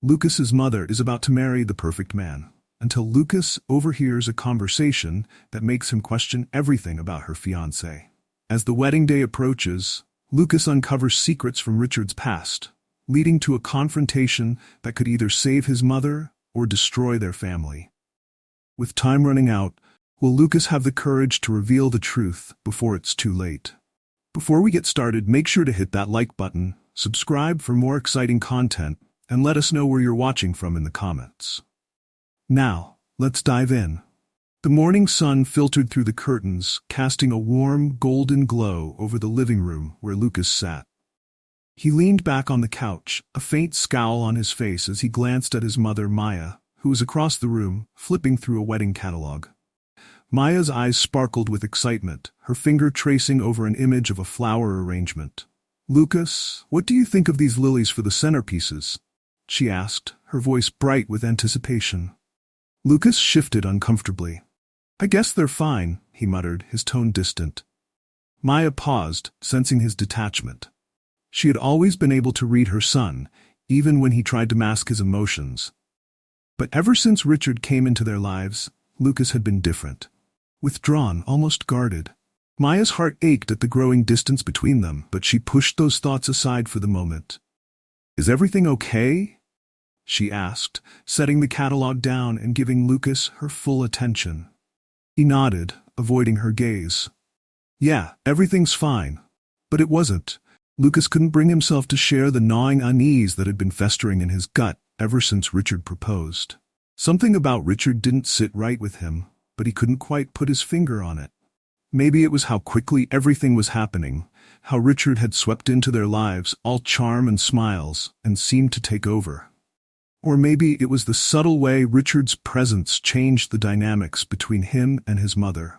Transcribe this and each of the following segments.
Lucas's mother is about to marry the perfect man, until Lucas overhears a conversation that makes him question everything about her fiancé. As the wedding day approaches, Lucas uncovers secrets from Richard's past, leading to a confrontation that could either save his mother or destroy their family. With time running out, will Lucas have the courage to reveal the truth before it's too late? Before we get started, make sure to hit that like button, subscribe for more exciting content, and let us know where you're watching from in the comments. Now, let's dive in. The morning sun filtered through the curtains, casting a warm, golden glow over the living room where Lucas sat. He leaned back on the couch, a faint scowl on his face as he glanced at his mother, Maya, who was across the room, flipping through a wedding catalog. Maya's eyes sparkled with excitement, her finger tracing over an image of a flower arrangement. "Lucas, what do you think of these lilies for the centerpieces?" she asked, her voice bright with anticipation. Lucas shifted uncomfortably. "I guess they're fine," he muttered, his tone distant. Maya paused, sensing his detachment. She had always been able to read her son, even when he tried to mask his emotions. But ever since Richard came into their lives, Lucas had been different. Withdrawn, almost guarded. Maya's heart ached at the growing distance between them, but she pushed those thoughts aside for the moment. "Is everything okay?" she asked, setting the catalog down and giving Lucas her full attention. He nodded, avoiding her gaze. "Yeah, everything's fine." But it wasn't. Lucas couldn't bring himself to share the gnawing unease that had been festering in his gut ever since Richard proposed. Something about Richard didn't sit right with him, but he couldn't quite put his finger on it. Maybe it was how quickly everything was happening, how Richard had swept into their lives, all charm and smiles, and seemed to take over. Or maybe it was the subtle way Richard's presence changed the dynamics between him and his mother.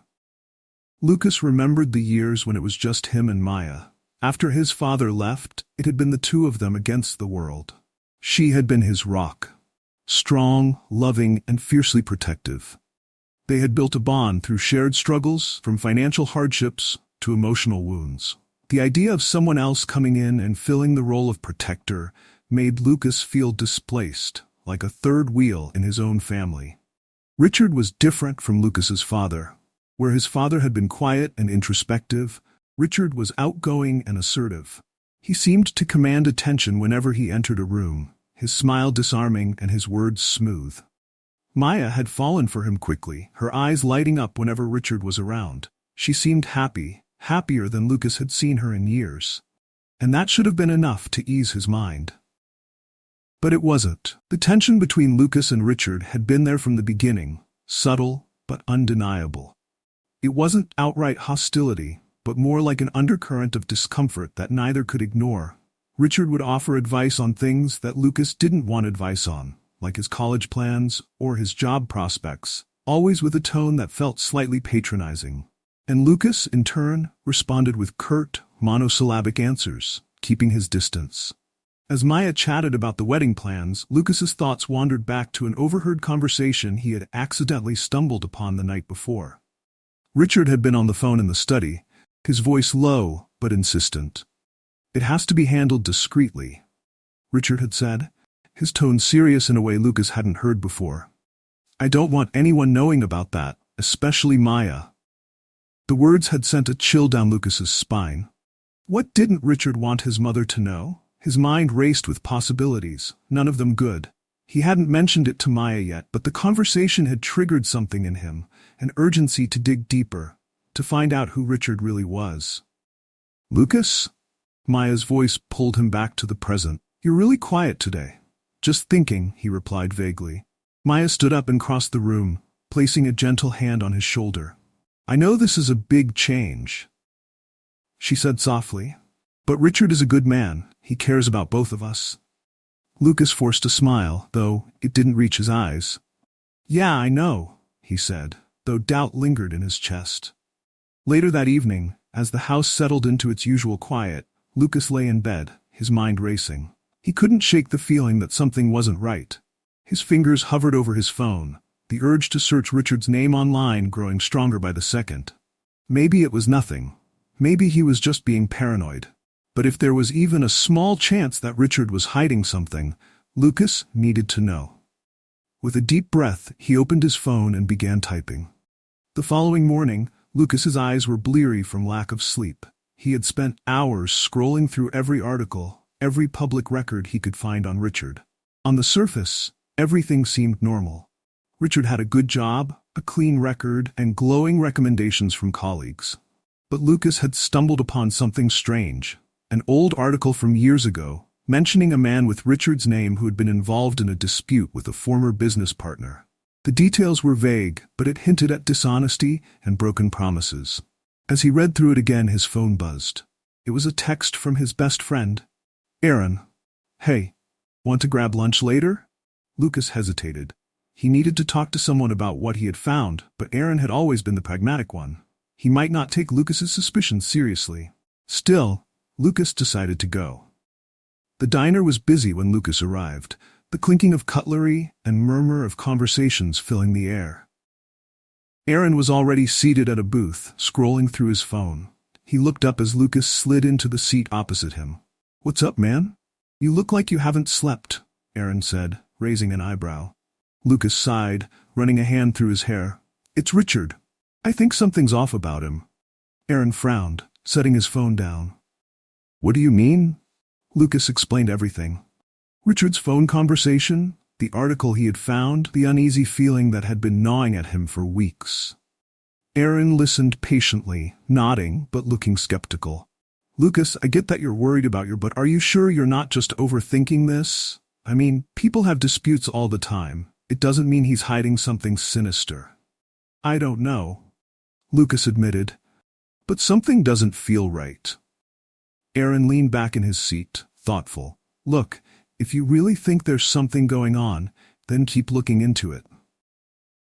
Lucas remembered the years when it was just him and Maya. After his father left, it had been the two of them against the world. She had been his rock. Strong, loving, and fiercely protective. They had built a bond through shared struggles, from financial hardships to emotional wounds. The idea of someone else coming in and filling the role of protector made Lucas feel displaced, like a third wheel in his own family. Richard was different from Lucas's father. Where his father had been quiet and introspective, Richard was outgoing and assertive. He seemed to command attention whenever he entered a room, his smile disarming and his words smooth. Maya had fallen for him quickly, her eyes lighting up whenever Richard was around. She seemed happy, happier than Lucas had seen her in years. And that should have been enough to ease his mind. But it wasn't. The tension between Lucas and Richard had been there from the beginning, subtle but undeniable. It wasn't outright hostility, but more like an undercurrent of discomfort that neither could ignore. Richard would offer advice on things that Lucas didn't want advice on, like his college plans or his job prospects, always with a tone that felt slightly patronizing. And Lucas, in turn, responded with curt, monosyllabic answers, keeping his distance. As Maya chatted about the wedding plans, Lucas's thoughts wandered back to an overheard conversation he had accidentally stumbled upon the night before. Richard had been on the phone in the study, his voice low but insistent. "It has to be handled discreetly," Richard had said, his tone serious in a way Lucas hadn't heard before. "I don't want anyone knowing about that, especially Maya." The words had sent a chill down Lucas's spine. What didn't Richard want his mother to know? His mind raced with possibilities, none of them good. He hadn't mentioned it to Maya yet, but the conversation had triggered something in him, an urgency to dig deeper, to find out who Richard really was. "Lucas?" Maya's voice pulled him back to the present. "You're really quiet today." "Just thinking," he replied vaguely. Maya stood up and crossed the room, placing a gentle hand on his shoulder. "I know this is a big change," she said softly. "But Richard is a good man. He cares about both of us." Lucas forced a smile, though it didn't reach his eyes. "Yeah, I know," he said, though doubt lingered in his chest. Later that evening, as the house settled into its usual quiet, Lucas lay in bed, his mind racing. He couldn't shake the feeling that something wasn't right. His fingers hovered over his phone, the urge to search Richard's name online growing stronger by the second. Maybe it was nothing. Maybe he was just being paranoid. But if there was even a small chance that Richard was hiding something, Lucas needed to know. With a deep breath, he opened his phone and began typing. The following morning, Lucas's eyes were bleary from lack of sleep. He had spent hours scrolling through every article, every public record he could find on Richard. On the surface, everything seemed normal. Richard had a good job, a clean record, and glowing recommendations from colleagues. But Lucas had stumbled upon something strange. An old article from years ago, mentioning a man with Richard's name who had been involved in a dispute with a former business partner. The details were vague, but it hinted at dishonesty and broken promises. As he read through it again, his phone buzzed. It was a text from his best friend, Aaron. "Hey, want to grab lunch later?" Lucas hesitated. He needed to talk to someone about what he had found, but Aaron had always been the pragmatic one. He might not take Lucas's suspicions seriously. Still, Lucas decided to go. The diner was busy when Lucas arrived, the clinking of cutlery and murmur of conversations filling the air. Aaron was already seated at a booth, scrolling through his phone. He looked up as Lucas slid into the seat opposite him. "What's up, man? You look like you haven't slept," Aaron said, raising an eyebrow. Lucas sighed, running a hand through his hair. "It's Richard. I think something's off about him." Aaron frowned, setting his phone down. "What do you mean?" Lucas explained everything. Richard's phone conversation, the article he had found, the uneasy feeling that had been gnawing at him for weeks. Aaron listened patiently, nodding but looking skeptical. "Lucas, I get that you're worried about but are you sure you're not just overthinking this? I mean, people have disputes all the time. It doesn't mean he's hiding something sinister." "I don't know," Lucas admitted, "but something doesn't feel right." Aaron leaned back in his seat, thoughtful. "Look, if you really think there's something going on, then keep looking into it.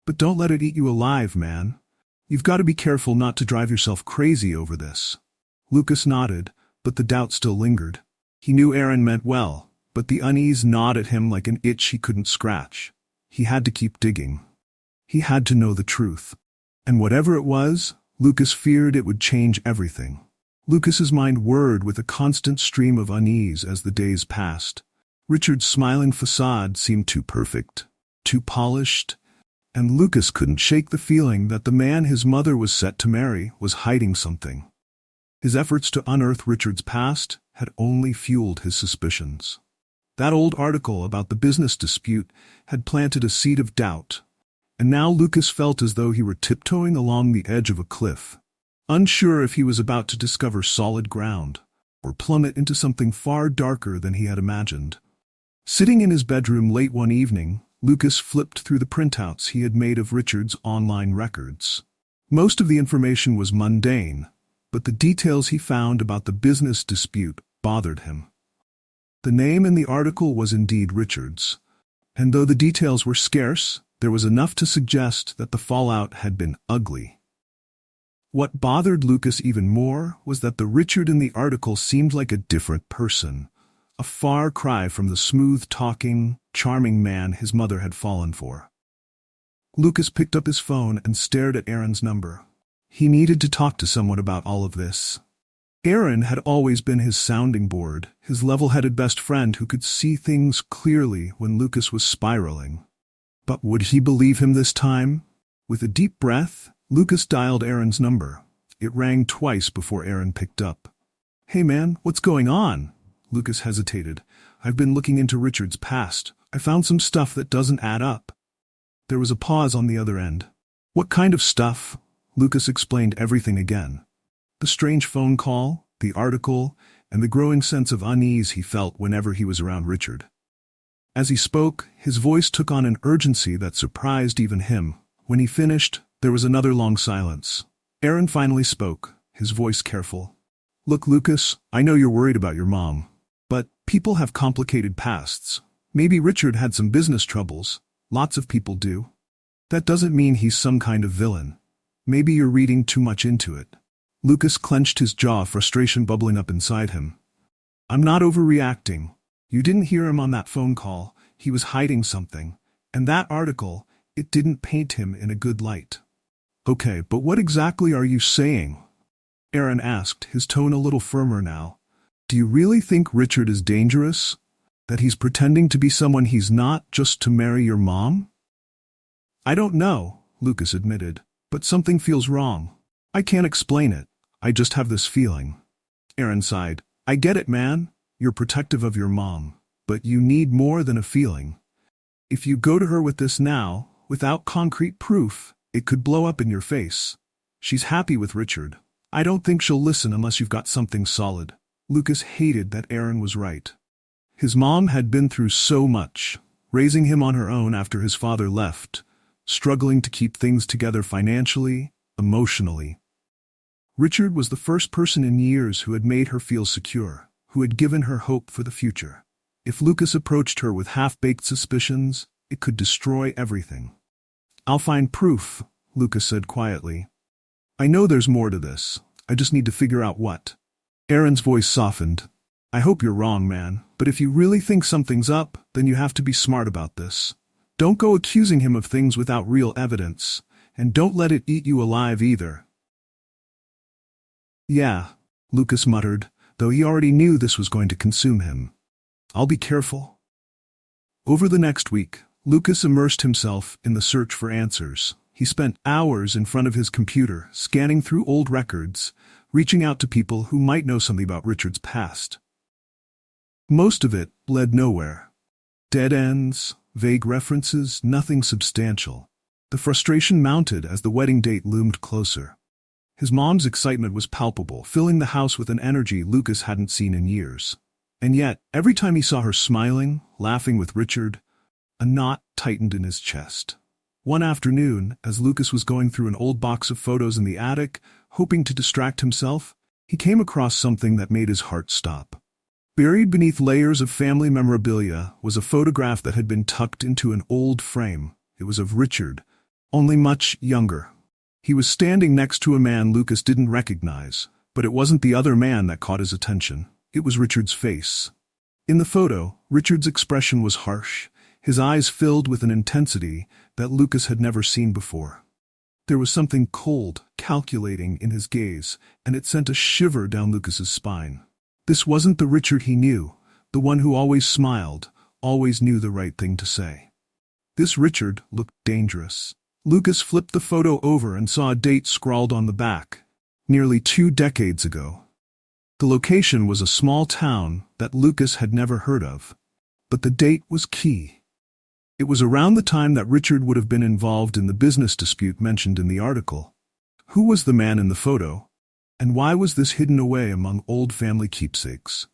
But don't let it eat you alive, man. You've got to be careful not to drive yourself crazy over this." Lucas nodded, but the doubt still lingered. He knew Aaron meant well, but the unease gnawed at him like an itch he couldn't scratch. He had to keep digging. He had to know the truth. And whatever it was, Lucas feared it would change everything. Lucas's mind whirred with a constant stream of unease as the days passed. Richard's smiling facade seemed too perfect, too polished, and Lucas couldn't shake the feeling that the man his mother was set to marry was hiding something. His efforts to unearth Richard's past had only fueled his suspicions. That old article about the business dispute had planted a seed of doubt, and now Lucas felt as though he were tiptoeing along the edge of a cliff, unsure if he was about to discover solid ground or plummet into something far darker than he had imagined. Sitting in his bedroom late one evening, Lucas flipped through the printouts he had made of Richard's online records. Most of the information was mundane, but the details he found about the business dispute bothered him. The name in the article was indeed Richard's, and though the details were scarce, there was enough to suggest that the fallout had been ugly. What bothered Lucas even more was that the Richard in the article seemed like a different person, a far cry from the smooth-talking, charming man his mother had fallen for. Lucas picked up his phone and stared at Aaron's number. He needed to talk to someone about all of this. Aaron had always been his sounding board, his level-headed best friend who could see things clearly when Lucas was spiraling. But would he believe him this time? With a deep breath, Lucas dialed Aaron's number. It rang twice before Aaron picked up. "Hey man, what's going on?" Lucas hesitated. "I've been looking into Richard's past. I found some stuff that doesn't add up." There was a pause on the other end. "What kind of stuff?" Lucas explained everything again. The strange phone call, the article, and the growing sense of unease he felt whenever he was around Richard. As he spoke, his voice took on an urgency that surprised even him. When he finished, there was another long silence. Aaron finally spoke, his voice careful. "Look, Lucas, I know you're worried about your mom, but people have complicated pasts. Maybe Richard had some business troubles. Lots of people do. That doesn't mean he's some kind of villain. Maybe you're reading too much into it." Lucas clenched his jaw, frustration bubbling up inside him. "I'm not overreacting. You didn't hear him on that phone call. He was hiding something. And that article, it didn't paint him in a good light." "Okay, but what exactly are you saying?" Aaron asked, his tone a little firmer now. "Do you really think Richard is dangerous?" That he's pretending to be someone he's not just to marry your mom? I don't know, Lucas admitted, but something feels wrong. I can't explain it. I just have this feeling. Aaron sighed. I get it, man. You're protective of your mom. But you need more than a feeling. If you go to her with this now, without concrete proof, it could blow up in your face. She's happy with Richard. I don't think she'll listen unless you've got something solid. Lucas hated that Aaron was right. His mom had been through so much, raising him on her own after his father left, struggling to keep things together financially, emotionally. Richard was the first person in years who had made her feel secure, who had given her hope for the future. If Lucas approached her with half-baked suspicions, it could destroy everything. I'll find proof, Lucas said quietly. I know there's more to this. I just need to figure out what. Aaron's voice softened. I hope you're wrong, man, but if you really think something's up, then you have to be smart about this. Don't go accusing him of things without real evidence, and don't let it eat you alive either. Yeah, Lucas muttered, though he already knew this was going to consume him. I'll be careful. Over the next week, Lucas immersed himself in the search for answers. He spent hours in front of his computer, scanning through old records, reaching out to people who might know something about Richard's past. Most of it led nowhere. Dead ends, vague references, nothing substantial. The frustration mounted as the wedding date loomed closer. His mom's excitement was palpable, filling the house with an energy Lucas hadn't seen in years. And yet, every time he saw her smiling, laughing with Richard, a knot tightened in his chest. One afternoon, as Lucas was going through an old box of photos in the attic, hoping to distract himself, he came across something that made his heart stop. Buried beneath layers of family memorabilia was a photograph that had been tucked into an old frame. It was of Richard, only much younger. He was standing next to a man Lucas didn't recognize, but it wasn't the other man that caught his attention. It was Richard's face. In the photo, Richard's expression was harsh, his eyes filled with an intensity that Lucas had never seen before. There was something cold, calculating in his gaze, and it sent a shiver down Lucas's spine. This wasn't the Richard he knew, the one who always smiled, always knew the right thing to say. This Richard looked dangerous. Lucas flipped the photo over and saw a date scrawled on the back. Nearly 2 decades ago. The location was a small town that Lucas had never heard of. But the date was key. It was around the time that Richard would have been involved in the business dispute mentioned in the article. Who was the man in the photo? And why was this hidden away among old family keepsakes?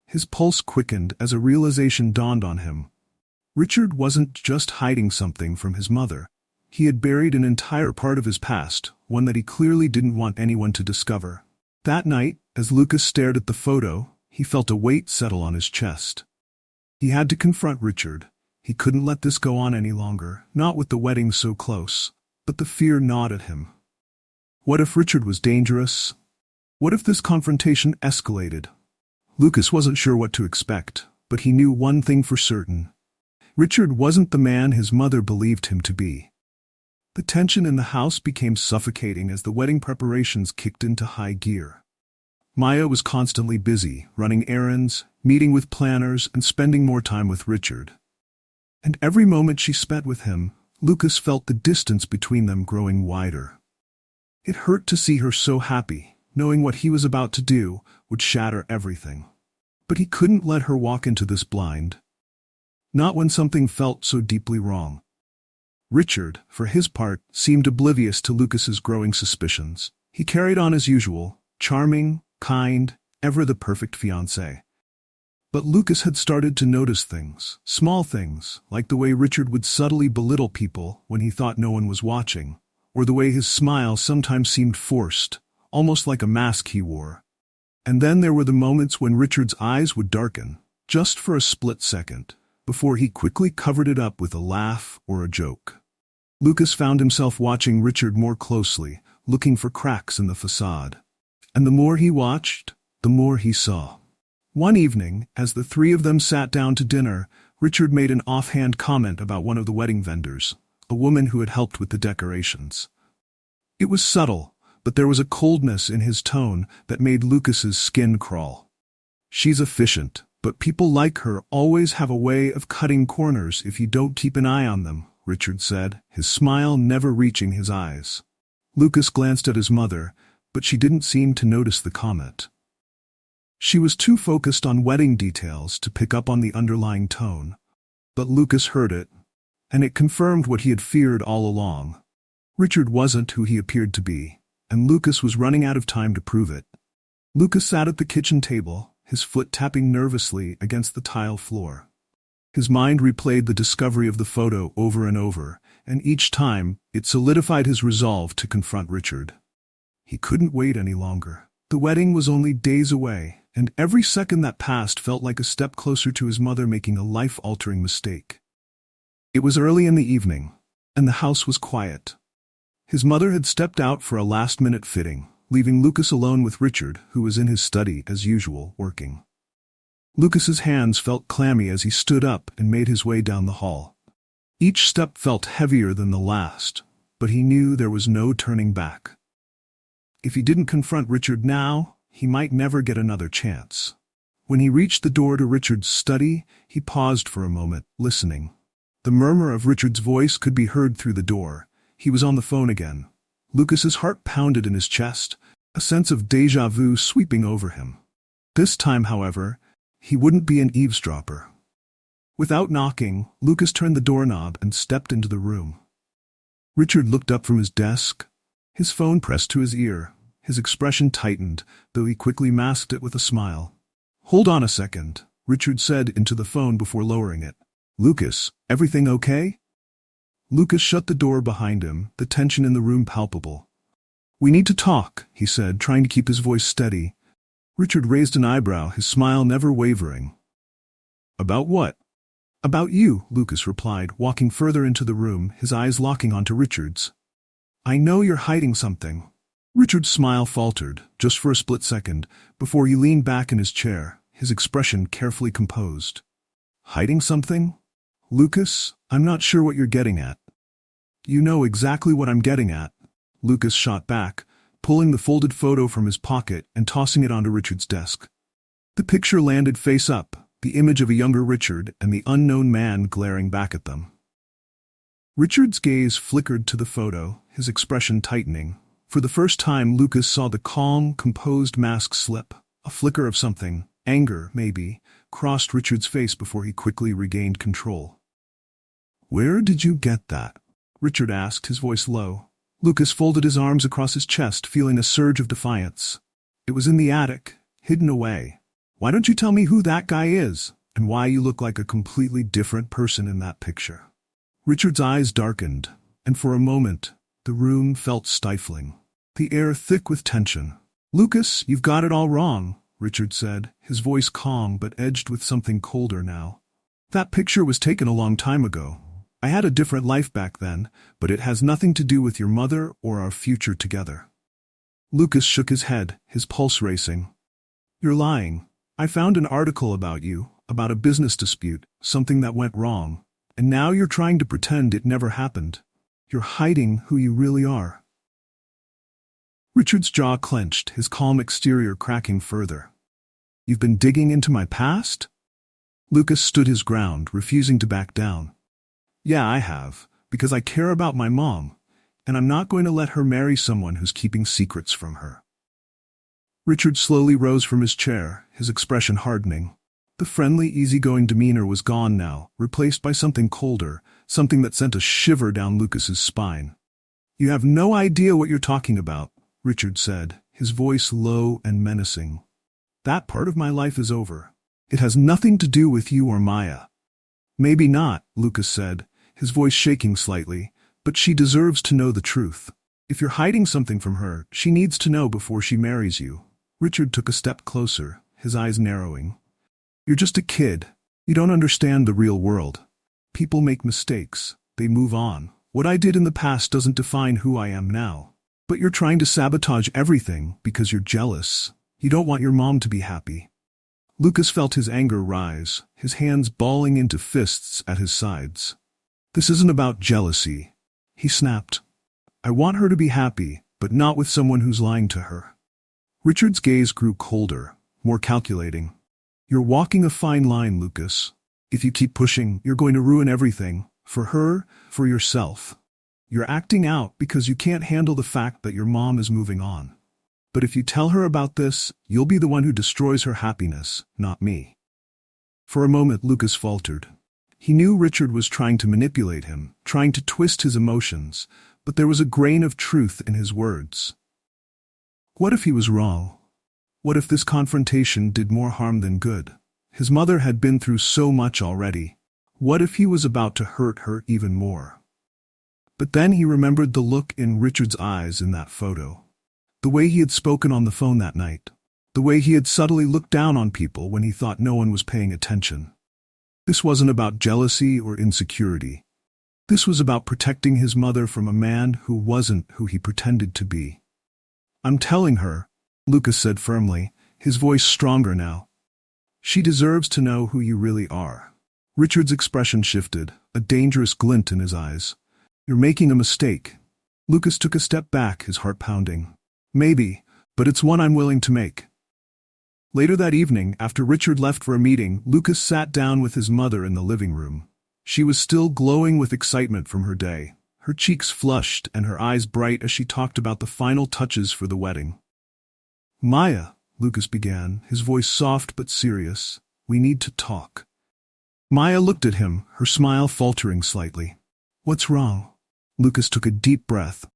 His pulse quickened as a realization dawned on him. Richard wasn't just hiding something from his mother. He had buried an entire part of his past, one that he clearly didn't want anyone to discover. That night, as Lucas stared at the photo, he felt a weight settle on his chest. He had to confront Richard. He couldn't let this go on any longer, not with the wedding so close. But the fear gnawed at him. What if Richard was dangerous? What if this confrontation escalated? Lucas wasn't sure what to expect, but he knew one thing for certain. Richard wasn't the man his mother believed him to be. The tension in the house became suffocating as the wedding preparations kicked into high gear. Maya was constantly busy, running errands, meeting with planners, and spending more time with Richard. And every moment she spent with him, Lucas felt the distance between them growing wider. It hurt to see her so happy, knowing what he was about to do would shatter everything. But he couldn't let her walk into this blind. Not when something felt so deeply wrong. Richard, for his part, seemed oblivious to Lucas's growing suspicions. He carried on as usual, charming, kind, ever the perfect fiancé. But Lucas had started to notice things, small things, like the way Richard would subtly belittle people when he thought no one was watching, or the way his smile sometimes seemed forced, almost like a mask he wore. And then there were the moments when Richard's eyes would darken, just for a split second, before he quickly covered it up with a laugh or a joke. Lucas found himself watching Richard more closely, looking for cracks in the facade. And the more he watched, the more he saw. One evening, as the three of them sat down to dinner, Richard made an offhand comment about one of the wedding vendors, a woman who had helped with the decorations. It was subtle, but there was a coldness in his tone that made Lucas's skin crawl. "She's efficient," But people like her always have a way of cutting corners if you don't keep an eye on them, Richard said, his smile never reaching his eyes. Lucas glanced at his mother, but she didn't seem to notice the comment. She was too focused on wedding details to pick up on the underlying tone. But Lucas heard it, and it confirmed what he had feared all along. Richard wasn't who he appeared to be, and Lucas was running out of time to prove it. Lucas sat at the kitchen table, his foot tapping nervously against the tile floor. His mind replayed the discovery of the photo over and over, and each time it solidified his resolve to confront Richard. He couldn't wait any longer. The wedding was only days away, and every second that passed felt like a step closer to his mother making a life-altering mistake. It was early in the evening, and the house was quiet. His mother had stepped out for a last-minute fitting, leaving Lucas alone with Richard, who was in his study as usual, working. Lucas's hands felt clammy as he stood up and made his way down the hall. Each step felt heavier than the last, but he knew there was no turning back. If he didn't confront Richard now, he might never get another chance. When he reached the door to Richard's study, he paused for a moment, listening. The murmur of Richard's voice could be heard through the door. He was on the phone again. Lucas's heart pounded in his chest, a sense of déjà vu sweeping over him. This time, however, he wouldn't be an eavesdropper. Without knocking, Lucas turned the doorknob and stepped into the room. Richard looked up from his desk, his phone pressed to his ear. His expression tightened, though he quickly masked it with a smile. "Hold on a second," Richard said into the phone before lowering it. "Lucas, everything okay?" Lucas shut the door behind him, the tension in the room palpable. "We need to talk," he said, trying to keep his voice steady. Richard raised an eyebrow, his smile never wavering. "About what?" "About you," Lucas replied, walking further into the room, his eyes locking onto Richard's. "I know you're hiding something." Richard's smile faltered, just for a split second, before he leaned back in his chair, his expression carefully composed. "Hiding something? Lucas, I'm not sure what you're getting at." "You know exactly what I'm getting at," Lucas shot back, pulling the folded photo from his pocket and tossing it onto Richard's desk. The picture landed face up, the image of a younger Richard and the unknown man glaring back at them. Richard's gaze flickered to the photo, his expression tightening. For the first time, Lucas saw the calm, composed mask slip. A flicker of something, anger, maybe, crossed Richard's face before he quickly regained control. "Where did you get that?" Richard asked, his voice low. Lucas folded his arms across his chest, feeling a surge of defiance. "It was in the attic, hidden away. Why don't you tell me who that guy is, and why you look like a completely different person in that picture?" Richard's eyes darkened, and for a moment, the room felt stifling. The air thick with tension. "Lucas, you've got it all wrong," Richard said, his voice calm but edged with something colder now. "That picture was taken a long time ago. I had a different life back then, but it has nothing to do with your mother or our future together." Lucas shook his head, his pulse racing. "You're lying. I found an article about you, about a business dispute, something that went wrong, and now you're trying to pretend it never happened. You're hiding who you really are." Richard's jaw clenched, his calm exterior cracking further. "You've been digging into my past?" Lucas stood his ground, refusing to back down. "Yeah, I have, because I care about my mom, and I'm not going to let her marry someone who's keeping secrets from her." Richard slowly rose from his chair, his expression hardening. The friendly, easygoing demeanor was gone now, replaced by something colder, something that sent a shiver down Lucas's spine. "You have no idea what you're talking about," Richard said, his voice low and menacing. "That part of my life is over. It has nothing to do with you or Maya." "Maybe not," Lucas said, his voice shaking slightly, "but she deserves to know the truth. If you're hiding something from her, she needs to know before she marries you." Richard took a step closer, his eyes narrowing. "You're just a kid. You don't understand the real world. People make mistakes. They move on. What I did in the past doesn't define who I am now. But you're trying to sabotage everything because you're jealous. You don't want your mom to be happy." Lucas felt his anger rise, his hands balling into fists at his sides. "This isn't about jealousy," he snapped. "I want her to be happy, but not with someone who's lying to her." Richard's gaze grew colder, more calculating. You're walking a fine line, Lucas. If you keep pushing, you're going to ruin everything. For her, for yourself. You're acting out because you can't handle the fact that your mom is moving on. But if you tell her about this, you'll be the one who destroys her happiness, not me. For a moment, Lucas faltered. He knew Richard was trying to manipulate him, trying to twist his emotions, but there was a grain of truth in his words. What if he was wrong? What if this confrontation did more harm than good? His mother had been through so much already. What if he was about to hurt her even more? But then he remembered the look in Richard's eyes in that photo. The way he had spoken on the phone that night. The way he had subtly looked down on people when he thought no one was paying attention. This wasn't about jealousy or insecurity. This was about protecting his mother from a man who wasn't who he pretended to be. I'm telling her, Lucas said firmly, his voice stronger now. She deserves to know who you really are. Richard's expression shifted, a dangerous glint in his eyes. You're making a mistake. Lucas took a step back, his heart pounding. Maybe, but it's one I'm willing to make. Later that evening, after Richard left for a meeting, Lucas sat down with his mother in the living room. She was still glowing with excitement from her day, her cheeks flushed and her eyes bright as she talked about the final touches for the wedding. Maya, Lucas began, his voice soft but serious, we need to talk. Maya looked at him, her smile faltering slightly. What's wrong? Lucas took a deep breath,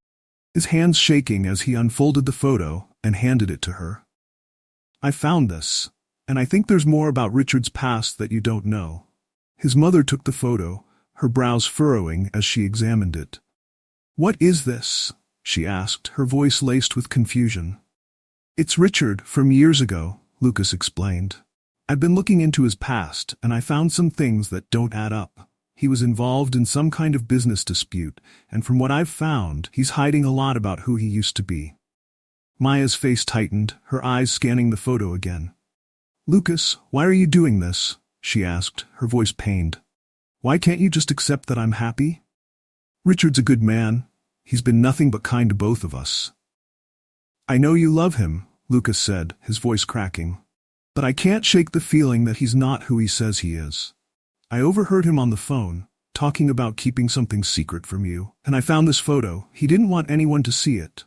his hands shaking as he unfolded the photo and handed it to her. I found this, and I think there's more about Richard's past that you don't know. His mother took the photo, her brows furrowing as she examined it. What is this? She asked, her voice laced with confusion. It's Richard, from years ago, Lucas explained. I've been looking into his past, and I found some things that don't add up. He was involved in some kind of business dispute, and from what I've found, he's hiding a lot about who he used to be. Maya's face tightened, her eyes scanning the photo again. Lucas, why are you doing this? She asked, her voice pained. Why can't you just accept that I'm happy? Richard's a good man. He's been nothing but kind to both of us. I know you love him, Lucas said, his voice cracking. But I can't shake the feeling that he's not who he says he is. I overheard him on the phone, talking about keeping something secret from you, and I found this photo. He didn't want anyone to see it.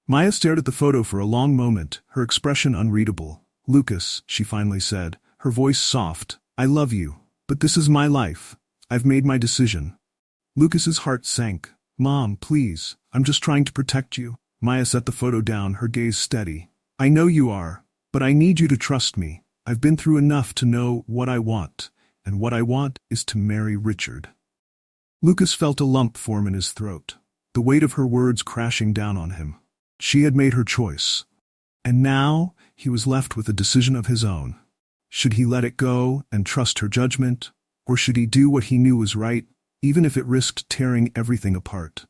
Maya stared at the photo for a long moment, her expression unreadable. Lucas, she finally said, her voice soft, I love you, but this is my life. I've made my decision. Lucas's heart sank. Mom, please, I'm just trying to protect you. Maya set the photo down, her gaze steady. I know you are, but I need you to trust me. I've been through enough to know what I want, and what I want is to marry Richard. Lucas felt a lump form in his throat, the weight of her words crashing down on him. She had made her choice, and now he was left with a decision of his own. Should he let it go and trust her judgment, or should he do what he knew was right, even if it risked tearing everything apart?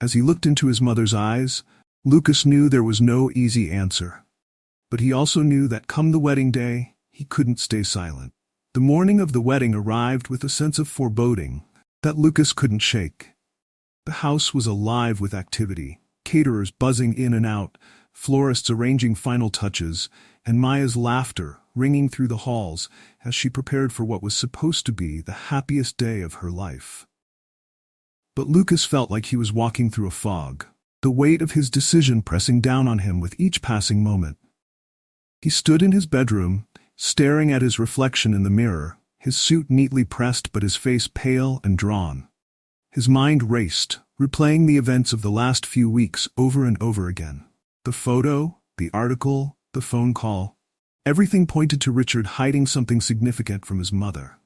As he looked into his mother's eyes, Lucas knew there was no easy answer. But he also knew that come the wedding day, he couldn't stay silent. The morning of the wedding arrived with a sense of foreboding that Lucas couldn't shake. The house was alive with activity, caterers buzzing in and out, florists arranging final touches, and Maya's laughter ringing through the halls as she prepared for what was supposed to be the happiest day of her life. But Lucas felt like he was walking through a fog, the weight of his decision pressing down on him with each passing moment. He stood in his bedroom, staring at his reflection in the mirror, his suit neatly pressed but his face pale and drawn. His mind raced, replaying the events of the last few weeks over and over again. The photo, the article, the phone call. Everything pointed to Richard hiding something significant from his mother.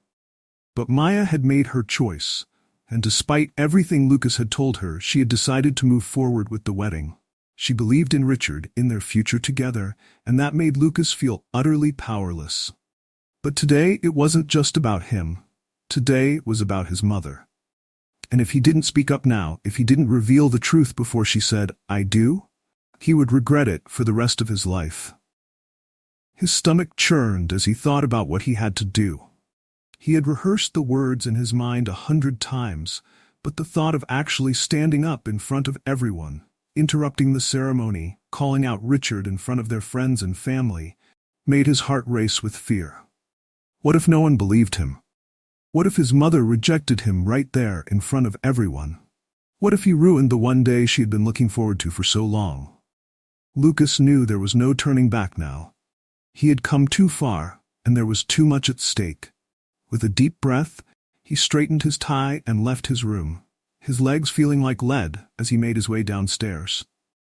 But Maya had made her choice, and despite everything Lucas had told her, she had decided to move forward with the wedding. She believed in Richard, in their future together, and that made Lucas feel utterly powerless. But today it wasn't just about him. Today was about his mother. And if he didn't speak up now, if he didn't reveal the truth before she said, I do, he would regret it for the rest of his life. His stomach churned as he thought about what he had to do. He had rehearsed the words in his mind 100 times, but the thought of actually standing up in front of everyone, interrupting the ceremony, calling out Richard in front of their friends and family, made his heart race with fear. What if no one believed him? What if his mother rejected him right there in front of everyone? What if he ruined the one day she had been looking forward to for so long? Lucas knew there was no turning back now. He had come too far, and there was too much at stake. With a deep breath, he straightened his tie and left his room, his legs feeling like lead as he made his way downstairs.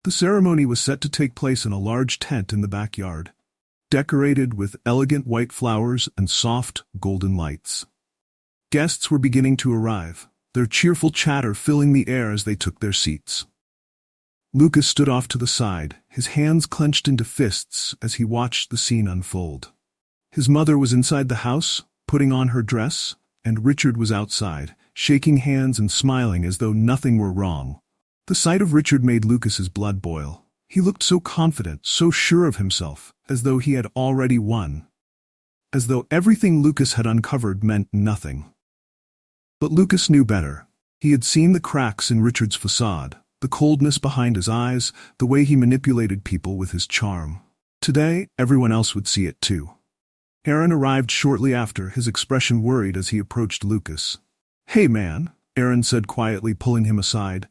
The ceremony was set to take place in a large tent in the backyard, decorated with elegant white flowers and soft, golden lights. Guests were beginning to arrive, their cheerful chatter filling the air as they took their seats. Lucas stood off to the side, his hands clenched into fists as he watched the scene unfold. His mother was inside the house, putting on her dress, and Richard was outside, shaking hands and smiling as though nothing were wrong. The sight of Richard made Lucas's blood boil. He looked so confident, so sure of himself, as though he had already won. As though everything Lucas had uncovered meant nothing. But Lucas knew better. He had seen the cracks in Richard's facade, the coldness behind his eyes, the way he manipulated people with his charm. Today, everyone else would see it too. Aaron arrived shortly after, his expression worried as he approached Lucas. "Hey man," Aaron said quietly, pulling him aside.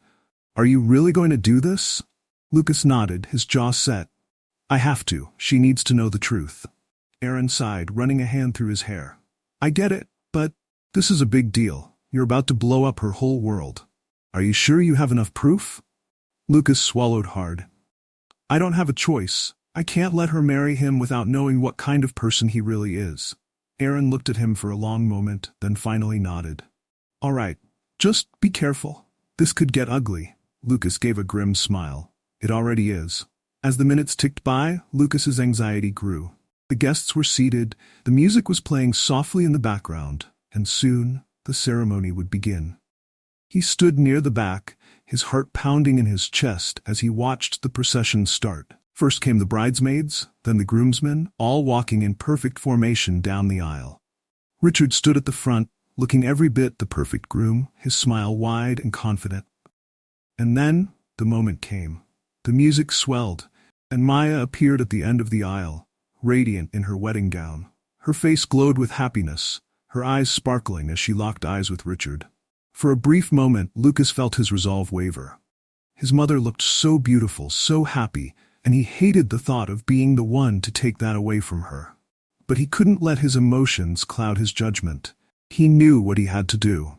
"Are you really going to do this?" Lucas nodded, his jaw set. "I have to. She needs to know the truth." Aaron sighed, running a hand through his hair. "I get it, but this is a big deal. You're about to blow up her whole world. Are you sure you have enough proof?" Lucas swallowed hard. "I don't have a choice. I can't let her marry him without knowing what kind of person he really is." Aaron looked at him for a long moment, then finally nodded. "All right, just be careful. This could get ugly." Lucas gave a grim smile. "It already is." As the minutes ticked by, Lucas's anxiety grew. The guests were seated, the music was playing softly in the background, and soon the ceremony would begin. He stood near the back, his heart pounding in his chest as he watched the procession start. First came the bridesmaids, then the groomsmen, all walking in perfect formation down the aisle. Richard stood at the front, looking every bit the perfect groom, his smile wide and confident. And then, the moment came. The music swelled, and Maya appeared at the end of the aisle, radiant in her wedding gown. Her face glowed with happiness, her eyes sparkling as she locked eyes with Richard. For a brief moment, Lucas felt his resolve waver. His mother looked so beautiful, so happy, and he hated the thought of being the one to take that away from her. But he couldn't let his emotions cloud his judgment. He knew what he had to do.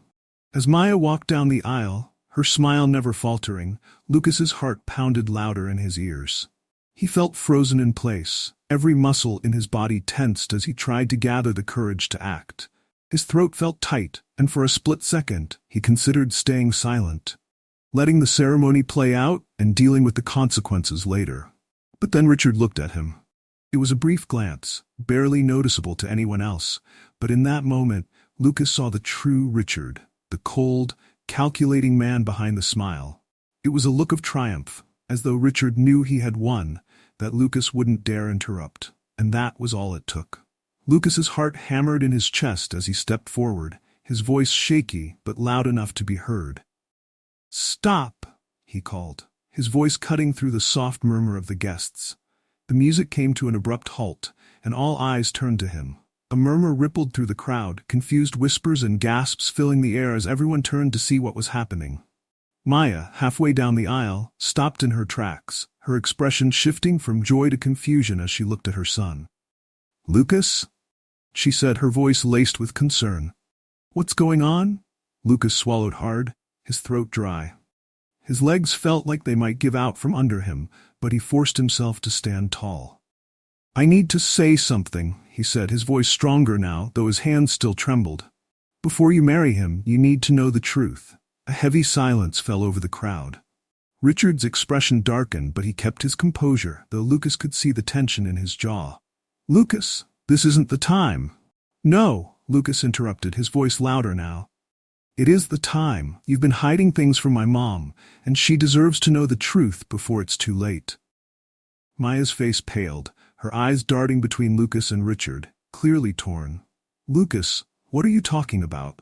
As Maya walked down the aisle, her smile never faltering, Lucas's heart pounded louder in his ears. He felt frozen in place, every muscle in his body tensed as he tried to gather the courage to act. His throat felt tight, and for a split second, he considered staying silent, letting the ceremony play out and dealing with the consequences later. But then Richard looked at him. It was a brief glance, barely noticeable to anyone else, but in that moment, Lucas saw the true Richard, the cold, calculating man behind the smile. It was a look of triumph, as though Richard knew he had won, that Lucas wouldn't dare interrupt, and that was all it took. Lucas's heart hammered in his chest as he stepped forward, his voice shaky but loud enough to be heard. "Stop!" he called, his voice cutting through the soft murmur of the guests. The music came to an abrupt halt, and all eyes turned to him. A murmur rippled through the crowd, confused whispers and gasps filling the air as everyone turned to see what was happening. Maya, halfway down the aisle, stopped in her tracks, her expression shifting from joy to confusion as she looked at her son. "Lucas?" she said, her voice laced with concern. "What's going on?" Lucas swallowed hard, his throat dry. His legs felt like they might give out from under him, but he forced himself to stand tall. "I need to say something," he said, his voice stronger now, though his hands still trembled. "Before you marry him, you need to know the truth." A heavy silence fell over the crowd. Richard's expression darkened, but he kept his composure, though Lucas could see the tension in his jaw. "Lucas, this isn't the time." "No," Lucas interrupted, his voice louder now. "It is the time. You've been hiding things from my mom, and she deserves to know the truth before it's too late." Maya's face paled, her eyes darting between Lucas and Richard, clearly torn. "Lucas, what are you talking about?"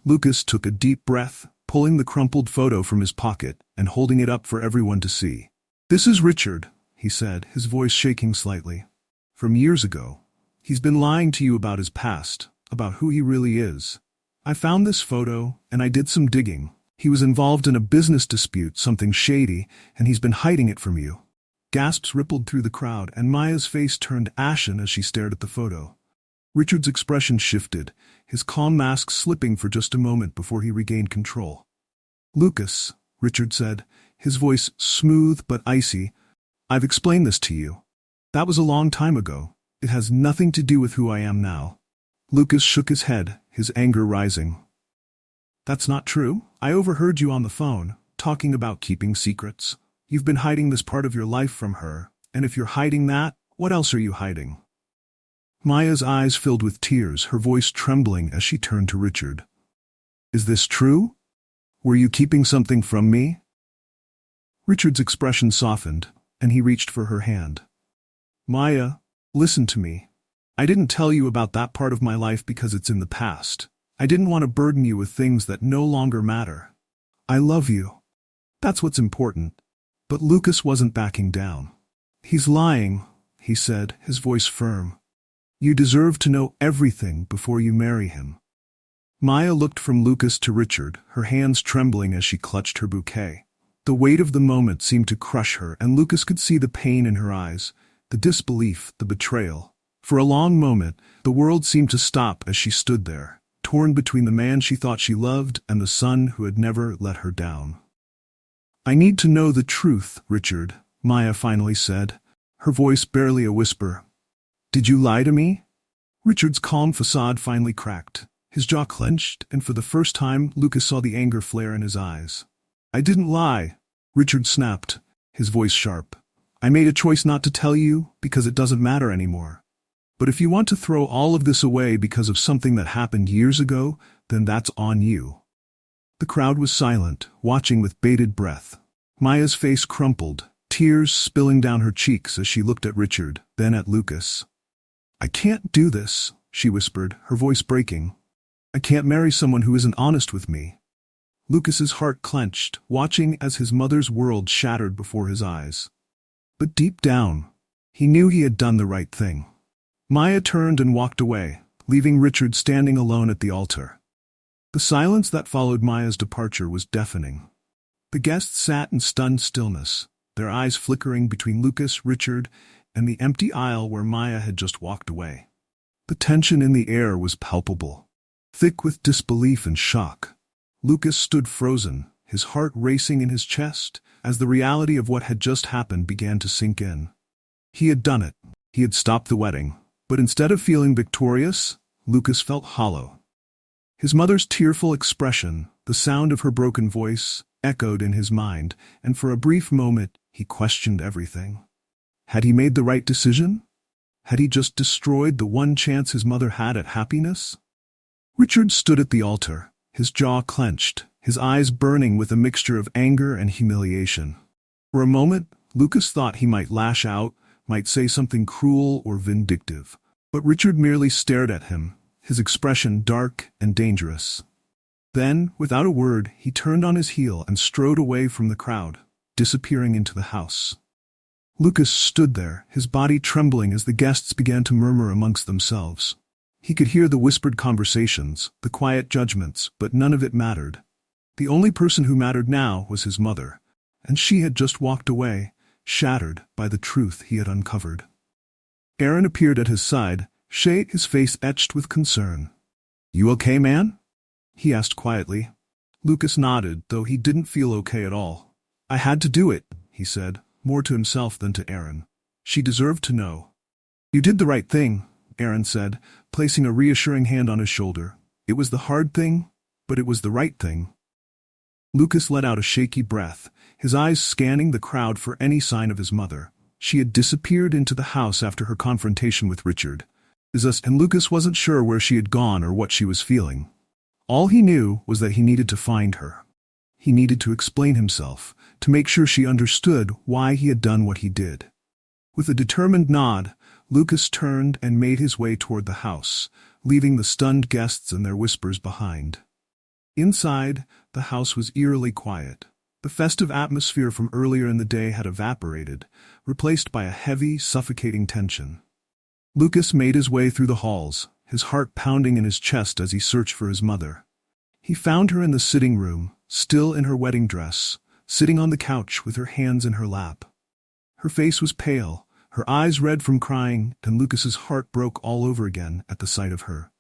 Lucas took a deep breath, pulling the crumpled photo from his pocket and holding it up for everyone to see. "This is Richard," he said, his voice shaking slightly. "From years ago. He's been lying to you about his past, about who he really is. I found this photo, and I did some digging. He was involved in a business dispute, something shady, and he's been hiding it from you." Gasps rippled through the crowd, and Maya's face turned ashen as she stared at the photo. Richard's expression shifted, his calm mask slipping for just a moment before he regained control. "Lucas," Richard said, his voice smooth but icy, "I've explained this to you. That was a long time ago. It has nothing to do with who I am now." Lucas shook his head, his anger rising. "That's not true. I overheard you on the phone, talking about keeping secrets. You've been hiding this part of your life from her, and if you're hiding that, what else are you hiding?" Maya's eyes filled with tears, her voice trembling as she turned to Richard. "Is this true? Were you keeping something from me?" Richard's expression softened, and he reached for her hand. "Maya, listen to me. I didn't tell you about that part of my life because it's in the past. I didn't want to burden you with things that no longer matter. I love you. That's what's important." But Lucas wasn't backing down. "He's lying," he said, his voice firm. "You deserve to know everything before you marry him." Maya looked from Lucas to Richard, her hands trembling as she clutched her bouquet. The weight of the moment seemed to crush her, and Lucas could see the pain in her eyes, the disbelief, the betrayal. For a long moment, the world seemed to stop as she stood there, torn between the man she thought she loved and the son who had never let her down. "I need to know the truth, Richard," Maya finally said, her voice barely a whisper. "Did you lie to me?" Richard's calm facade finally cracked. His jaw clenched, and for the first time Lucas saw the anger flare in his eyes. "I didn't lie," Richard snapped, his voice sharp. "I made a choice not to tell you because it doesn't matter anymore. But if you want to throw all of this away because of something that happened years ago, then that's on you." The crowd was silent, watching with bated breath. Maya's face crumpled, tears spilling down her cheeks as she looked at Richard, then at Lucas. "I can't do this," she whispered, her voice breaking. "I can't marry someone who isn't honest with me." Lucas's heart clenched, watching as his mother's world shattered before his eyes. But deep down, he knew he had done the right thing. Maya turned and walked away, leaving Richard standing alone at the altar. The silence that followed Maya's departure was deafening. The guests sat in stunned stillness, their eyes flickering between Lucas, Richard, and the empty aisle where Maya had just walked away. The tension in the air was palpable, thick with disbelief and shock. Lucas stood frozen, his heart racing in his chest, as the reality of what had just happened began to sink in. He had done it. He had stopped the wedding. But instead of feeling victorious, Lucas felt hollow. His mother's tearful expression, the sound of her broken voice, echoed in his mind, and for a brief moment he questioned everything. Had he made the right decision? Had he just destroyed the one chance his mother had at happiness? Richard stood at the altar, his jaw clenched, his eyes burning with a mixture of anger and humiliation. For a moment, Lucas thought he might lash out, might say something cruel or vindictive. But Richard merely stared at him, his expression dark and dangerous. Then, without a word, he turned on his heel and strode away from the crowd, disappearing into the house. Lucas stood there, his body trembling as the guests began to murmur amongst themselves. He could hear the whispered conversations, the quiet judgments, but none of it mattered. The only person who mattered now was his mother, and she had just walked away, shattered by the truth he had uncovered. Aaron appeared at his side, his face etched with concern. "You okay, man?" he asked quietly. Lucas nodded, though he didn't feel okay at all. "I had to do it," he said, more to himself than to Aaron. "She deserved to know." "You did the right thing," Aaron said, placing a reassuring hand on his shoulder. "It was the hard thing, but it was the right thing." Lucas let out a shaky breath, his eyes scanning the crowd for any sign of his mother. She had disappeared into the house after her confrontation with Richard. And Lucas wasn't sure where she had gone or what she was feeling. All he knew was that he needed to find her. He needed to explain himself, to make sure she understood why he had done what he did. With a determined nod, Lucas turned and made his way toward the house, leaving the stunned guests and their whispers behind. Inside, the house was eerily quiet. The festive atmosphere from earlier in the day had evaporated, replaced by a heavy, suffocating tension. Lucas made his way through the halls, his heart pounding in his chest as he searched for his mother. He found her in the sitting room, still in her wedding dress, sitting on the couch with her hands in her lap. Her face was pale, her eyes red from crying, and Lucas's heart broke all over again at the sight of her.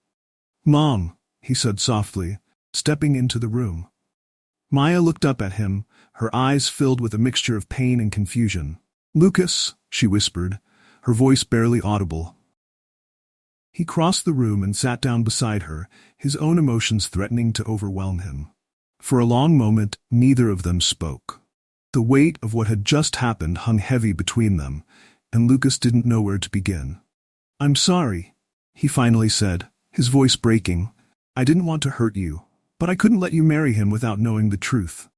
"Mom," he said softly, stepping into the room. Maya looked up at him, her eyes filled with a mixture of pain and confusion. "Lucas," she whispered, her voice barely audible. He crossed the room and sat down beside her, his own emotions threatening to overwhelm him. For a long moment, neither of them spoke. The weight of what had just happened hung heavy between them, and Lucas didn't know where to begin. "I'm sorry," he finally said, his voice breaking. "I didn't want to hurt you, but I couldn't let you marry him without knowing the truth."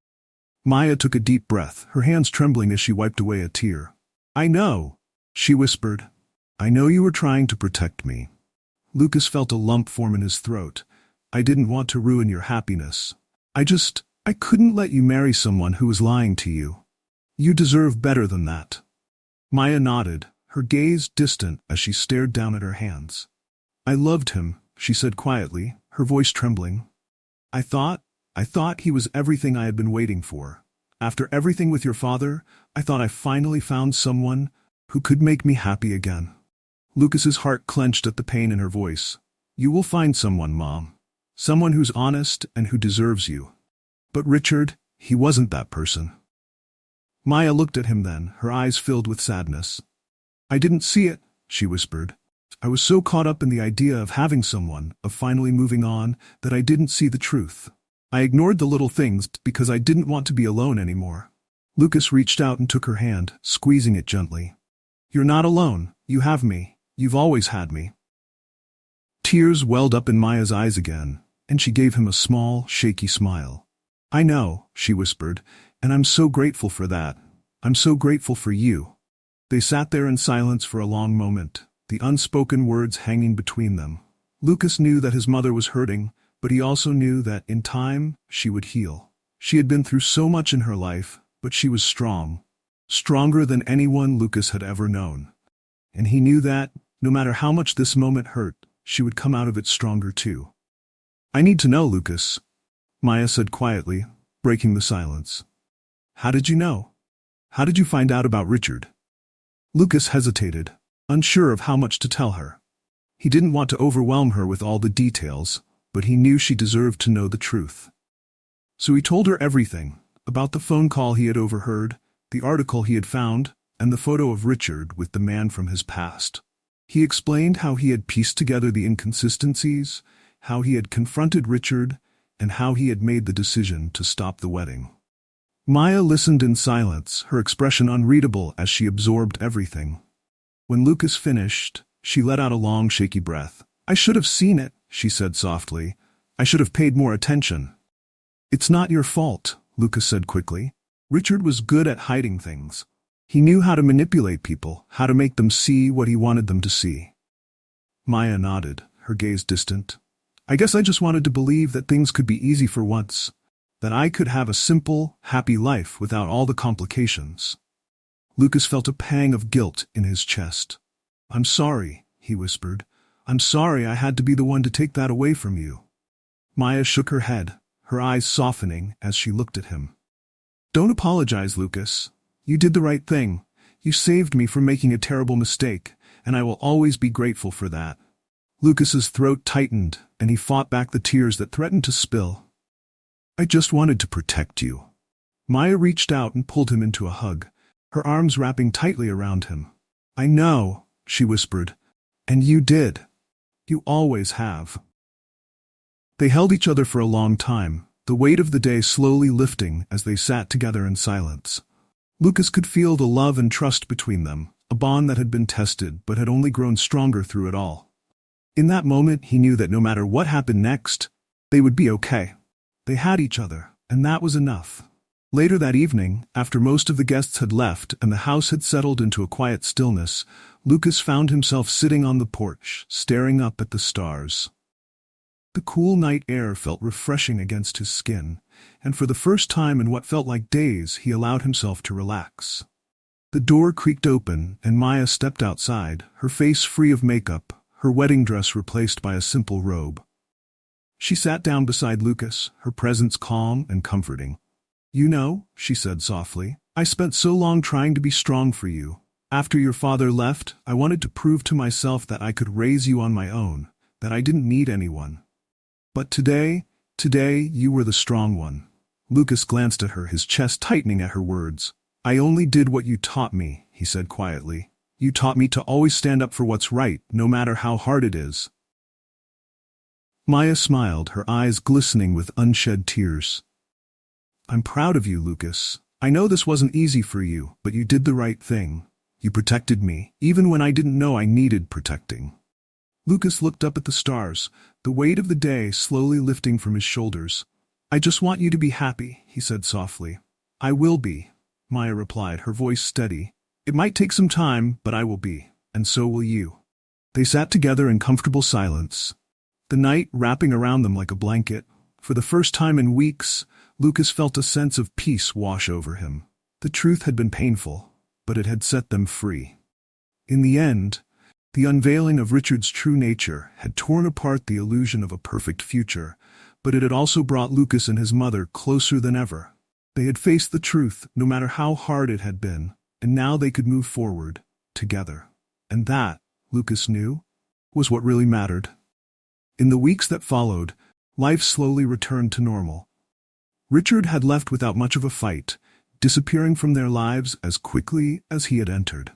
Maya took a deep breath, her hands trembling as she wiped away a tear. "I know," she whispered. "I know you were trying to protect me." Lucas felt a lump form in his throat. "I didn't want to ruin your happiness. I couldn't let you marry someone who was lying to you. You deserve better than that." Maya nodded, her gaze distant as she stared down at her hands. "I loved him," she said quietly, her voice trembling. I thought he was everything I had been waiting for. After everything with your father, I thought I finally found someone who could make me happy again." Lucas's heart clenched at the pain in her voice. "You will find someone, Mom. Someone who's honest and who deserves you. But Richard, he wasn't that person." Maya looked at him then, her eyes filled with sadness. "I didn't see it," she whispered. "I was so caught up in the idea of having someone, of finally moving on, that I didn't see the truth. I ignored the little things because I didn't want to be alone anymore." Lucas reached out and took her hand, squeezing it gently. "You're not alone. You have me. You've always had me." Tears welled up in Maya's eyes again, and she gave him a small, shaky smile. "I know," she whispered, "and I'm so grateful for that. I'm so grateful for you." They sat there in silence for a long moment, the unspoken words hanging between them. Lucas knew that his mother was hurting, but he also knew that, in time, she would heal. She had been through so much in her life, but she was strong. Stronger than anyone Lucas had ever known. And he knew that, no matter how much this moment hurt, she would come out of it stronger too. "I need to know, Lucas," Maya said quietly, breaking the silence. "How did you know? How did you find out about Richard?" Lucas hesitated, unsure of how much to tell her. He didn't want to overwhelm her with all the details, but he knew she deserved to know the truth. So he told her everything, about the phone call he had overheard, the article he had found, and the photo of Richard with the man from his past. He explained how he had pieced together the inconsistencies, how he had confronted Richard, and how he had made the decision to stop the wedding. Maya listened in silence, her expression unreadable as she absorbed everything. When Lucas finished, she let out a long, shaky breath. "I should have seen it," she said softly. "I should have paid more attention." "It's not your fault," Lucas said quickly. "Richard was good at hiding things. He knew how to manipulate people, how to make them see what he wanted them to see." Maya nodded, her gaze distant. "I guess I just wanted to believe that things could be easy for once, that I could have a simple, happy life without all the complications." Lucas felt a pang of guilt in his chest. "I'm sorry," he whispered. "I'm sorry I had to be the one to take that away from you." Maya shook her head, her eyes softening as she looked at him. "Don't apologize, Lucas. You did the right thing. You saved me from making a terrible mistake, and I will always be grateful for that." Lucas's throat tightened, and he fought back the tears that threatened to spill. "I just wanted to protect you." Maya reached out and pulled him into a hug, her arms wrapping tightly around him. "I know," she whispered, "and you did. You always have." They held each other for a long time, the weight of the day slowly lifting as they sat together in silence. Lucas could feel the love and trust between them, a bond that had been tested but had only grown stronger through it all. In that moment he knew that no matter what happened next, they would be okay. They had each other, and that was enough. Later that evening, after most of the guests had left and the house had settled into a quiet stillness, Lucas found himself sitting on the porch, staring up at the stars. The cool night air felt refreshing against his skin, and for the first time in what felt like days he allowed himself to relax. The door creaked open, and Maya stepped outside, her face free of makeup, her wedding dress replaced by a simple robe. She sat down beside Lucas, her presence calm and comforting. "You know," she said softly, "I spent so long trying to be strong for you. After your father left, I wanted to prove to myself that I could raise you on my own, that I didn't need anyone. But today, you were the strong one." Lucas glanced at her, his chest tightening at her words. "I only did what you taught me," he said quietly. "You taught me to always stand up for what's right, no matter how hard it is." Maya smiled, her eyes glistening with unshed tears. "I'm proud of you, Lucas. I know this wasn't easy for you, but you did the right thing. You protected me, even when I didn't know I needed protecting." Lucas looked up at the stars, the weight of the day slowly lifting from his shoulders. "I just want you to be happy," he said softly. "I will be," Maya replied, her voice steady. "It might take some time, but I will be, and so will you." They sat together in comfortable silence, the night wrapping around them like a blanket. For the first time in weeks, Lucas felt a sense of peace wash over him. The truth had been painful, but it had set them free. In the end, the unveiling of Richard's true nature had torn apart the illusion of a perfect future, but it had also brought Lucas and his mother closer than ever. They had faced the truth, no matter how hard it had been, and now they could move forward, together. And that, Lucas knew, was what really mattered. In the weeks that followed, life slowly returned to normal. Richard had left without much of a fight, disappearing from their lives as quickly as he had entered.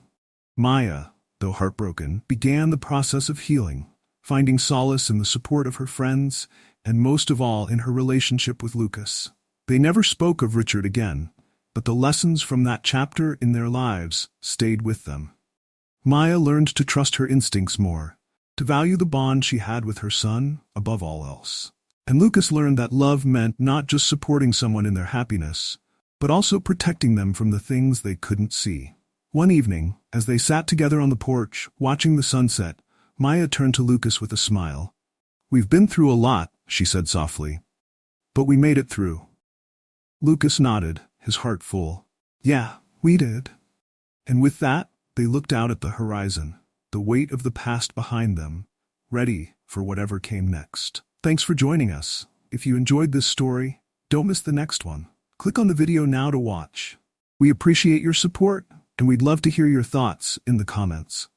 Maya, though heartbroken, began the process of healing, finding solace in the support of her friends, and most of all in her relationship with Lucas. They never spoke of Richard again, but the lessons from that chapter in their lives stayed with them. Maya learned to trust her instincts more, to value the bond she had with her son above all else. And Lucas learned that love meant not just supporting someone in their happiness, but also protecting them from the things they couldn't see. One evening, as they sat together on the porch, watching the sunset, Maya turned to Lucas with a smile. "We've been through a lot," she said softly. "But we made it through." Lucas nodded, his heart full. "Yeah, we did." And with that, they looked out at the horizon, the weight of the past behind them, ready for whatever came next. Thanks for joining us. If you enjoyed this story, don't miss the next one. Click on the video now to watch. We appreciate your support, and we'd love to hear your thoughts in the comments.